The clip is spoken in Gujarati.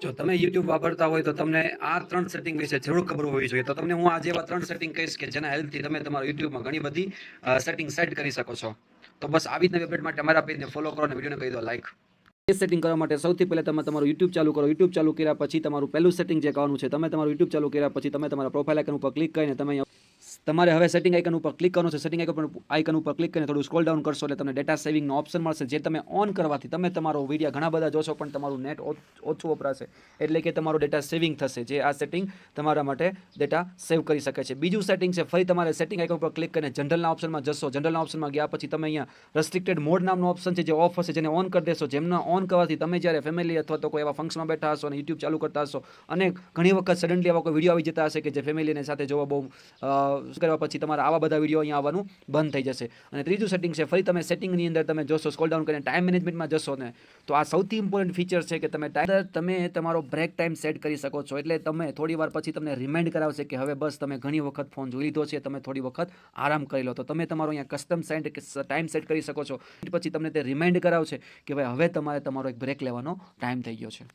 જો તમે YouTube વાપરતા હોય તો તમને આ 3 સેટિંગ વિશે જરૂર ખબર હોવી જોઈએ. તો તમને હું આજે એવા 3 સેટિંગ કહીશ કે જેના હેલ્પથી તમે તમારા YouTubeમાં ઘણી બધી સેટિંગ સેટ કરી શકો છો. તો બસ આવી જ નવી અપડેટ માટે અમારા પેજને ફોલો કરો અને વિડીયોને કહી દો લાઈક. એ સેટિંગ કરવા માટે સૌથી પહેલા તમે તમારું YouTube ચાલુ કરો. YouTube ચાલુ કર્યા પછી તમારું પહેલું સેટિંગ જે કરવાનું છે, તમે તમારું YouTube ચાલુ કર્યા પછી તમે તમારા પ્રોફાઇલ આઇકન ઉપર ક્લિક કરીને તમે તમારે હવે સેટિંગ આઇકન ઉપર ક્લિક કરવાનું છે. સેટિંગ આઇકન ઉપર ક્લિક કરીને થોડું સ્ક્રોલ ડાઉન કરશો એટલે તમને ડેટા સેવિંગનો ઓપ્શન મળશે, જે તમે ઓન કરવાથી તમે તમારો વિડીયો ઘણા બધા જોશો પણ તમારું નેટ ઓછું વપરાશે, એટલે કે તમારો ડેટા સેવિંગ થશે. જે આ સેટિંગ તમારા માટે ડેટા સેવ કરી શકે છે. બીજું સેટિંગ છે, ફરી તમારે સેટિંગ આઇકન ઉપર ક્લિક કરીને જનરલના ઓપ્શનમાં જશો. જનરલના ઓપ્શનમાં ગયા પછી તમે અહીંયા રેસ્ટ્રિક્ટેડ મોડ નામનો ઓપ્શન છે જે ઓફ હશે, જેને ઓન કરી દેશો. જેમના ઓન કરવાથી તમે જ્યારે ફેમિલી અથવા તો કોઈ એવા ફંક્શનમાં બેઠા હશો અને YouTube ચાલુ કરતા હશો અને ઘણી વખત સડનલી એવા કોઈ વિડીયો આવી જતા હશે કે જે ફેમિલીને સાથે જોવા બહુ કરવા પછી તમારા આવા બધા વિડીયો અહીંયા આવવાનું બંધ થઈ જશે. અને ત્રીજું સેટિંગ છે, ફરી તમે સેટિંગની અંદર તમે જોશો, સ્ક્રોલ ડાઉન કરીને ટાઈમ મેનેજમેન્ટમાં જશો ને, તો આ સૌથી ઇમ્પોર્ટન્ટ ફીચર છે કે તમે તમારો બ્રેક ટાઈમ સેટ કરી શકો છો. એટલે તમે થોડી વાર પછી તમને રિમાઇન્ડ કરાવશે કે હવે બસ તમે ઘણી વખત ફોન જોઈ લીધો છે, તમે થોડી વખત આરામ કરી લો. તો તમે તમારો અહીંયા કસ્ટમ ટાઈમ સેટ કરી શકો છો. પછી તમને તે રિમાઇન્ડ કરાવશે કે ભાઈ હવે તમારે તમારો એક બ્રેક લેવાનો ટાઈમ થઈ ગયો છે.